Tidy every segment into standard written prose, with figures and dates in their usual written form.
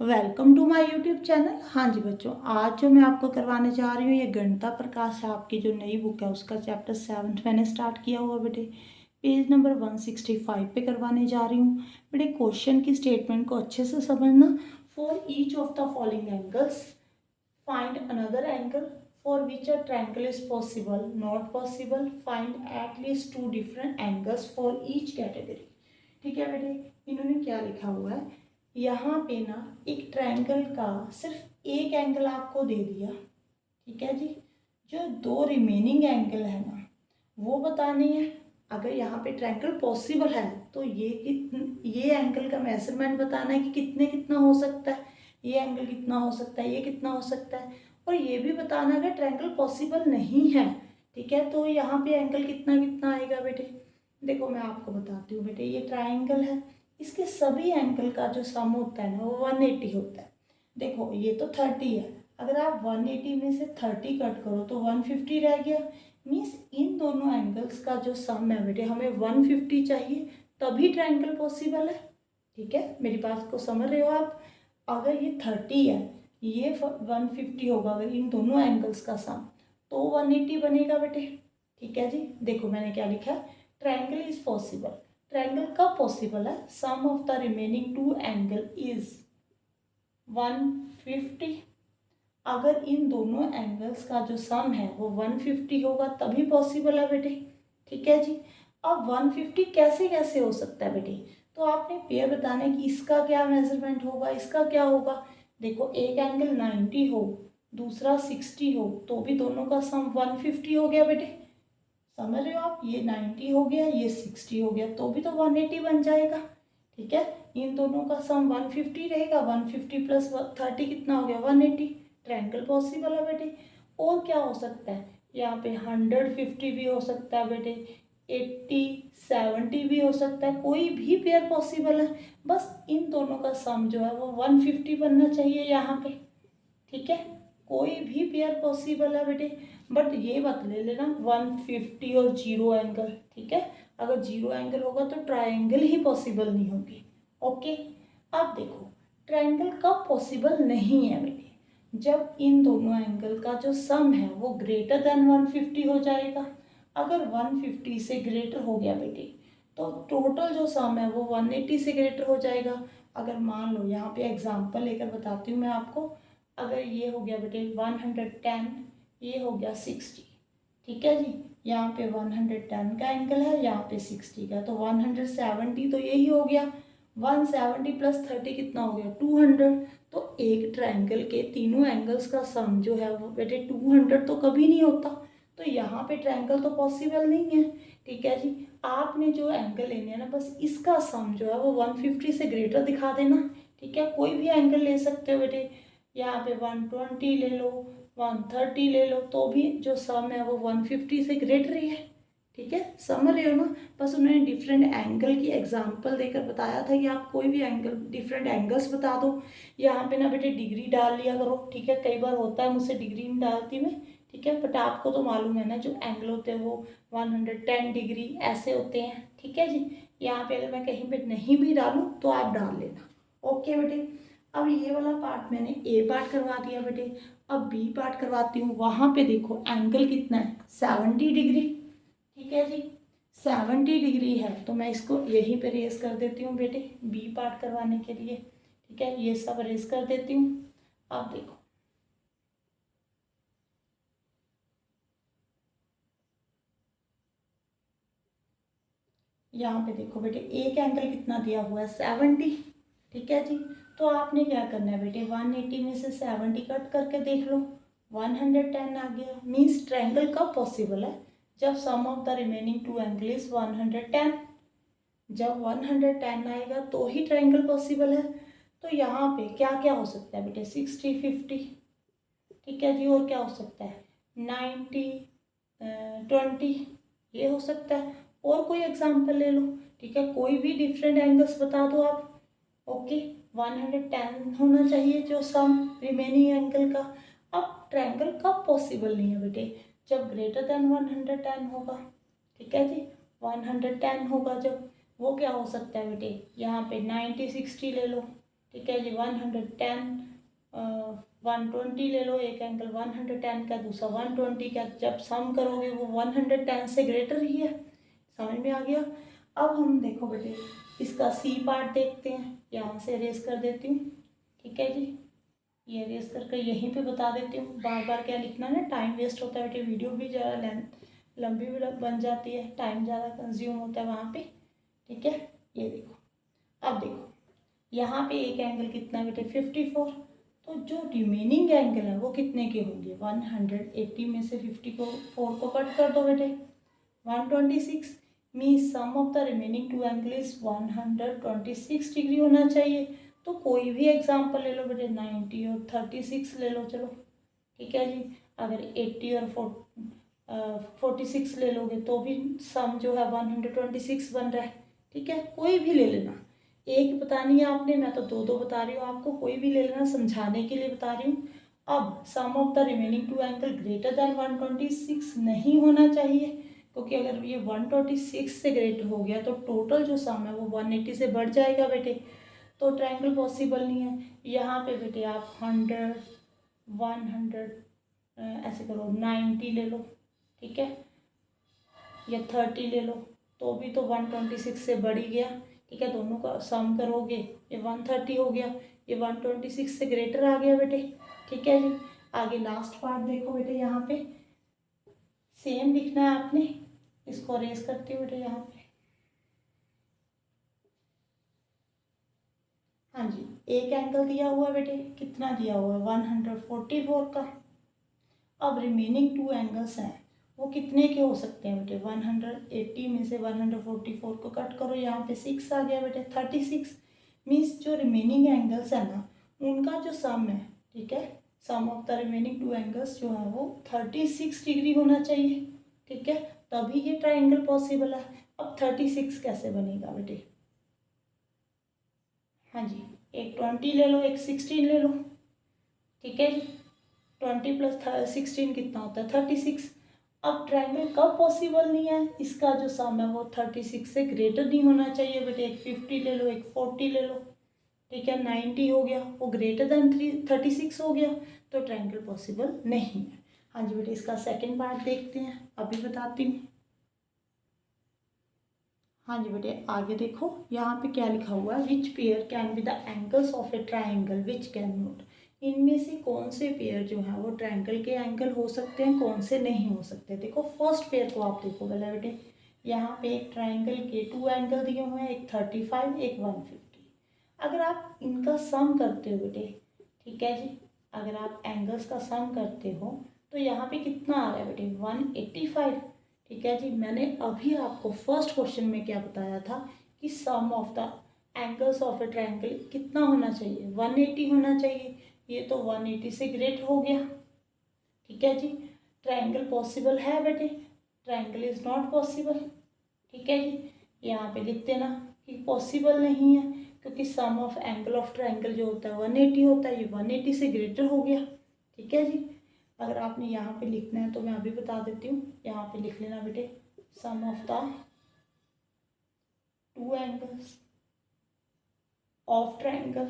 Welcome to my YouTube channel. हाँ जी बच्चों, आज जो मैं आपको करवाने जा रही हूँ ये गणिता प्रकाश है, आपकी जो नई बुक है उसका चैप्टर 7 मैंने स्टार्ट किया हुआ बेटे। पेज नंबर 165 पे करवाने जा रही हूँ बेटे। क्वेश्चन की स्टेटमेंट को अच्छे से समझना। For each of the following angles find another angle for which a triangle is possible, not possible, find at least 2 different angles for each category. ठीक है बेटे, इन्होंने क्या लिखा हुआ है यहाँ पे ना, एक ट्रायंगल का सिर्फ एक एंगल आपको दे दिया। ठीक है जी, जो 2 रिमेनिंग एंगल है ना वो बताने हैं। अगर यहाँ पे ट्रायंगल पॉसिबल है तो ये एंगल का मेजरमेंट बताना है कि कितना हो सकता है, ये एंगल कितना हो सकता है, ये कितना हो सकता है। और ये भी बताना अगर ट्रायंगल पॉसिबल नहीं है, ठीक है, तो यहाँ पे एंगल कितना कितना आएगा बेटे। देखो मैं आपको बताती हूँ बेटे, ये ट्रायंगल है, इसके सभी एंगल का जो सम होता है ना वो 180 होता है। देखो ये तो 30 है, अगर आप 180 में से 30 कट करो तो 150 रह गया। मीन्स इन दोनों एंगल्स का जो सम है बेटे हमें 150 चाहिए, तभी ट्रायंगल पॉसिबल है। ठीक है, मेरी बात को समझ रहे हो आप। अगर ये 30 है, ये 150 होगा, अगर इन दोनों एंगल्स का सम तो 180 बनेगा बेटे। ठीक है जी, देखो मैंने क्या लिखा है, ट्रायंगल इज पॉसिबल। ट्रायंगल कब पॉसिबल है, sum of the remaining 2 angle is 150। अगर इन दोनों एंगल्स का जो सम है वो 150 होगा तभी पॉसिबल है बेटे। ठीक है जी, अब 150 कैसे कैसे हो सकता है बेटे, तो आपने पेयर बताना है कि इसका क्या मेजरमेंट होगा, इसका क्या होगा। देखो एक एंगल 90 हो, दूसरा 60 हो, तो भी दोनों का सम 150 हो गया बेटे। समझ रहे हो आप, ये 90 हो गया, ये 60 हो गया, तो भी तो 180 बन जाएगा। ठीक है, इन दोनों का सम 150 रहेगा, 150 प्लस 30 कितना हो गया 180। ट्रायंगल पॉसिबल है बेटे। और क्या हो सकता है, यहाँ पे 150 भी हो सकता है बेटे, 80 70 भी हो सकता है, कोई भी पेयर पॉसिबल है। बस इन दोनों का सम जो है वो 150 बनना चाहिए यहाँ पे। ठीक है, कोई भी पेयर पॉसिबल है बेटे, बट ये मत ले लेना 150 और 0 एंगल। ठीक है, अगर 0 एंगल होगा तो ट्रायंगल ही पॉसिबल नहीं होगी। ओके, अब देखो ट्रायंगल कब पॉसिबल नहीं है बेटे, जब इन दोनों एंगल का जो सम है वो ग्रेटर देन 150 हो जाएगा। अगर 150 से ग्रेटर हो गया बेटे तो टोटल जो सम है वो 180 से ग्रेटर हो जाएगा। अगर मान लो, यहाँ पे एग्जांपल लेकर बताती हूँ मैं आपको, अगर ये हो गया बेटे 110, ये हो गया 60। ठीक है जी, यहाँ पे 110 का एंगल है, यहाँ पे 60 का, तो 170 तो यही हो गया। 170 प्लस 30 कितना हो गया 200। तो एक ट्रायंगल के तीनों एंगल्स का सम जो है वो बेटे 200 तो कभी नहीं होता, तो यहाँ पे ट्रायंगल तो पॉसिबल नहीं है। ठीक है जी, आपने जो एंगल लेने हैं ना बस इसका सम जो है वो 150 से ग्रेटर दिखा देना। ठीक है, कोई भी एंगल ले सकते हो बेटे, यहाँ पे 120 ले लो, 130 ले लो, तो भी जो सम है वो 150 से ग्रेटर ही है। ठीक है, समझ रहे हो ना। बस उन्होंने डिफरेंट एंगल की एग्जांपल देकर बताया था कि आप कोई भी एंगल, डिफरेंट एंगल्स बता दो। यहाँ पे ना बेटे डिग्री डाल लिया करो। ठीक है, कई बार होता है मुझसे डिग्री नहीं डालती मैं। ठीक है, बट आपको तो मालूम है ना जो एंगल होते हैं वो 110 डिग्री ऐसे होते हैं। ठीक है जी, यहाँ पे अगर मैं कहीं पे नहीं भी डालूँ तो आप डाल लेना। ओके बेटे, अब ये वाला पार्ट मैंने ए पार्ट करवा दिया बेटे, अब बी पार्ट करवाती हूँ। वहाँ पे देखो एंगल कितना है 70 डिग्री। ठीक है जी, 70 डिग्री है, तो मैं इसको यहीं पे रेस कर देती हूँ बेटे बी पार्ट करवाने के लिए। ठीक है, ये सब रेस कर देती हूँ। अब देखो यहाँ पे देखो बेटे, एक एंगल कितना दिया हुआ है 70। ठीक है जी, तो आपने क्या करना है बेटे, 180 में से 70 कट करके देख लो, 110 आ गया। मीन्स ट्रायंगल कब पॉसिबल है, जब sum of the remaining 2 angle is 110। जब 110 आएगा तो ही ट्रायंगल पॉसिबल है। तो यहाँ पे क्या क्या हो सकता है बेटे, 60 50। ठीक है जी, और क्या हो सकता है 90 20, ये हो सकता है। और कोई एग्जांपल ले लो। ठीक है, कोई भी डिफरेंट एंगल्स बता दो आप। ओके, 110 होना चाहिए जो सम रिमेनिंग एंगल का। अब ट्रायंगल कब पॉसिबल नहीं है बेटे, जब ग्रेटर देन 110 होगा। ठीक है जी, 110 होगा जब, वो क्या हो सकता है बेटे, यहाँ पे 90 60 ले लो। ठीक है जी। 110 120 ले लो, एक एंगल 110 का, दूसरा 120 का, जब सम करोगे वो 110 से ग्रेटर ही है। समझ में आ गया। अब हम देखो बेटे इसका सी पार्ट देखते हैं, यहाँ से रेस कर देती हूँ, ठीक है जी। ये रेस करके यहीं पे बता देती हूँ, बार बार क्या लिखना ना, टाइम वेस्ट होता है बेटे, वीडियो भी ज़्यादा लंबी भी बन जाती है, टाइम ज़्यादा कंज्यूम होता है वहाँ पे, ठीक है। ये देखो, अब देखो यहाँ पे एक एंगल कितना है बेटे 54, तो जो रिमेनिंग एंगल है वो कितने के होंगे 180 में से 54 को कट कर दो बेटे 126, means sum of the remaining two angle is 126 degree होना चाहिए। तो कोई भी एग्जांपल ले लो बेटे, 90 और 36 ले लो, चलो ठीक है जी। अगर 80 और 46 ले लोगे तो भी सम जो है 126 बन रहा है, ठीक है। कोई भी ले लेना, एक बतानी है आपने, मैं तो दो बता रही हूँ आपको, कोई भी ले लेना, समझाने के लिए बता रही हूँ। अब sum of the remaining two angle greater than 126 नहीं होना चाहिए, क्योंकि अगर ये 126 से ग्रेटर हो गया तो टोटल जो सम है वो 180 से बढ़ जाएगा बेटे, तो ट्रायंगल पॉसिबल नहीं है। यहाँ पे बेटे आप 100 100 ऐसे करो, 90 ले लो, ठीक है, या 30 ले लो, तो भी तो 126 से बढ़ ही गया, ठीक है। दोनों का सम करोगे ये 130 हो गया, ये 126 से ग्रेटर आ गया बेटे, ठीक है जी। आगे लास्ट पार्ट देखो बेटे, यहाँ पे सेम लिखना है आपने, इसको रेस करती हूँ बेटे यहाँ पे। हाँ जी, एक एंगल दिया हुआ है बेटे, कितना दिया हुआ है 144 का। अब रिमेनिंग टू एंगल्स हैं वो कितने के हो सकते हैं बेटे 180 में से 144 को कट करो, यहाँ पे 6 आ गया बेटे 36, मीन्स जो रिमेनिंग एंगल्स है ना उनका जो सम है, ठीक है, sum of the remaining two angles जो है वो 36 डिग्री होना चाहिए, ठीक है, तभी ये ट्राइंगल पॉसिबल है। अब 36 कैसे बनेगा बेटे, हाँ जी, एक 20 ले लो, एक 16 ले लो, ठीक है जी। 20 प्लस 16 कितना होता है 36। अब ट्रायंगल कब पॉसिबल नहीं है, इसका जो सम है वो 36 से ग्रेटर नहीं होना चाहिए बेटे, एक 50 ले लो, एक 40 ले लो, ठीक है, 90 हो गया, वो ग्रेटर देन 36 हो गया, तो ट्रायंगल पॉसिबल नहीं है। हाँ जी बेटे, इसका सेकेंड पार्ट देखते हैं, अभी बताती हूँ। हाँ जी बेटे, आगे देखो यहाँ पे क्या लिखा हुआ है, which pair can be the angles of A triangle which can not. इनमें से कौन से पेयर जो है वो ट्राइंगल के एंगल हो सकते हैं, कौन से नहीं हो सकते। देखो फर्स्ट पेयर को आप देखो पहले बेटे, यहाँ पे एक ट्राइंगल के 2 एंगल दिए हुए हैं, एक 35 एक 150। अगर आप इनका सम करते हो बेटे, ठीक है जी, अगर आप एंगल्स का सम करते हो तो यहाँ पे कितना आ रहा है बेटे 185, ठीक है जी। मैंने अभी आपको फर्स्ट क्वेश्चन में क्या बताया था कि sum of the angles of a triangle कितना होना चाहिए 180 होना चाहिए, ये तो 180 से ग्रेट हो गया, ठीक है जी। ट्रायंगल पॉसिबल है बेटे, ट्रायंगल इज नॉट पॉसिबल, ठीक है जी। यहाँ पे लिख देना कि पॉसिबल नहीं है, क्योंकि सम ऑफ एंगल ऑफ ट्रायंगल जो होता है 180 होता है, ये 180 से ग्रेटर हो गया, ठीक है जी। अगर आपने यहाँ पे लिखना है तो मैं अभी बता देती हूँ, यहाँ पे लिख लेना बेटे sum of the two angles of triangle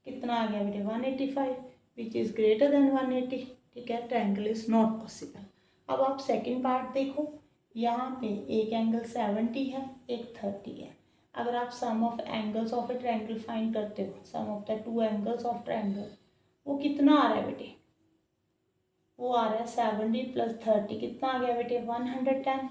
कितना आ गया बेटे 185, विच इज़ ग्रेटर देन 180, ठीक है, ट्रायंगल इज नॉट पॉसिबल। अब आप सेकेंड पार्ट देखो, यहाँ पे एक एंगल 70 है, एक 30 है। अगर आप sum of angles of a triangle find करते हो, sum of the two angles of triangle, वो कितना आ रहा है बेटे, वो आ रहा है 70 प्लस 30 कितना आ गया बेटे 110,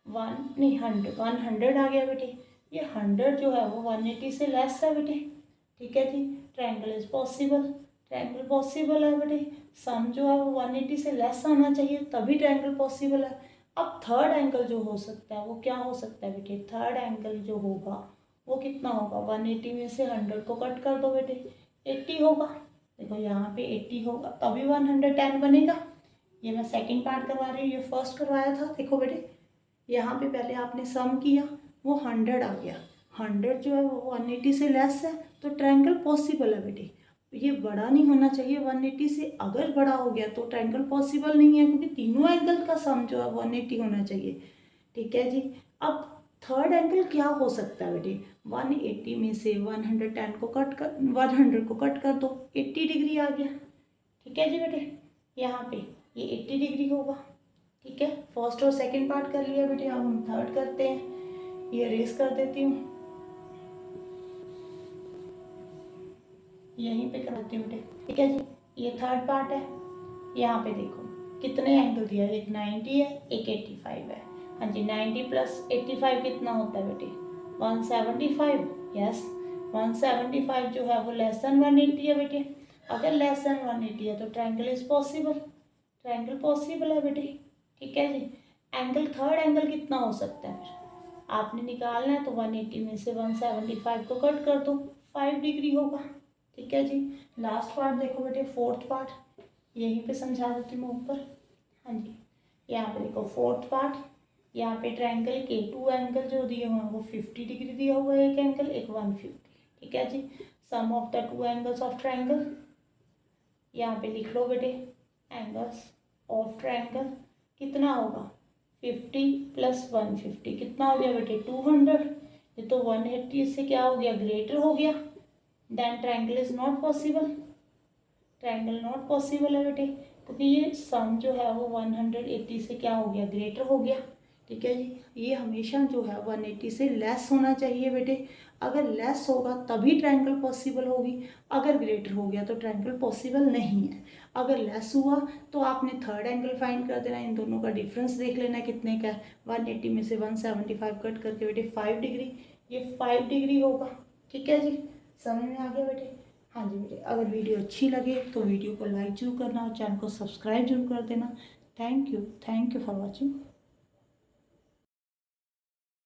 100 आ गया बेटे। ये 100 जो है वो 180 से लेस है बेटे, ठीक है जी। Triangle is possible, triangle possible है बेटे, सम जो है वो 180 से लेस आना चाहिए तभी ट्रायंगल पॉसिबल है। अब थर्ड एंगल जो हो सकता है वो क्या हो सकता है बेटे, थर्ड एंगल जो होगा वो कितना होगा 180 में से 100 को कट कर दो बेटे 80 होगा। देखो यहाँ पे 80 होगा तभी 110 बनेगा। ये मैं सेकंड पार्ट करवा रही हूँ, ये फर्स्ट करवाया था। देखो बेटे यहाँ पे पहले आपने सम किया, वो 100 आ गया, 100 जो है वो 180 से लेस है, तो ट्रायंगल पॉसिबल है बेटे। ये बड़ा नहीं होना चाहिए 180 से, अगर बड़ा हो गया तो ट्रायंगल पॉसिबल नहीं है, क्योंकि तीनों एंगल का सम जो है 180 होना चाहिए, ठीक है जी। अब थर्ड एंगल क्या हो सकता है बेटे, 180 में से 110 को कट कर 100 को कट कर दो, 80 डिग्री आ गया। ठीक है जी बेटे, यहाँ पे ये 80 डिग्री होगा। ठीक है, फर्स्ट और सेकंड पार्ट कर लिया बेटे, अब हम थर्ड करते हैं। ये रेस कर देती हूँ, यहीं पे कर देती हूँ बेटे। ठीक है जी, ये थर्ड पार्ट है। यहाँ पे देखो कितने एंगल दिया है, एक 90 है, एक 85 है। हाँ जी, 90 प्लस 85 कितना होता है बेटे, 175। यस, 175 जो है वो लेस देन 180 है बेटे। अगर लेस देन 180 है तो triangle is possible, triangle possible है बेटे। ठीक है जी, एंगल थर्ड एंगल कितना हो सकता है, फिर आपने निकालना है तो 180 में से 175 को कट कर दो, 5 डिग्री होगा। ठीक है जी, लास्ट पार्ट देखो बेटे, फोर्थ पार्ट, यहीं पे समझा देती हूँ मैं ऊपर। हाँ जी, यहाँ पे देखो फोर्थ पार्ट, यहाँ पे ट्रायंगल के टू एंगल जो दिए हुए हैं वो 50 डिग्री दिया हुआ है, एक एंगल, एक 150। ठीक है जी, sum of the two angles of triangle, यहाँ पे लिख लो बेटे, एंगल्स ऑफ ट्रायंगल कितना होगा, 50 प्लस 150 कितना हो गया बेटे, 200। ये तो 180 से क्या हो गया, ग्रेटर हो गया, then triangle is not possible, triangle not possible है बेटे, क्योंकि ये सम जो है वो 180 से क्या हो गया, ग्रेटर हो गया। ठीक है जी, ये हमेशा जो है 180 से लेस होना चाहिए बेटे। अगर लेस होगा तभी ट्रायंगल पॉसिबल होगी, अगर ग्रेटर हो गया तो ट्रायंगल पॉसिबल नहीं है। अगर लेस हुआ तो आपने थर्ड एंगल फाइंड कर देना, इन दोनों का डिफरेंस देख लेना कितने का है। 180 में से 175 कट करके बेटे 5 डिग्री, ये 5 डिग्री होगा। ठीक है जी, समझ में आ गया बेटे। हाँ जी बेटे, अगर वीडियो अच्छी लगे तो वीडियो को लाइक जरूर करना और चैनल को सब्सक्राइब जरूर कर देना। Thank you for watching.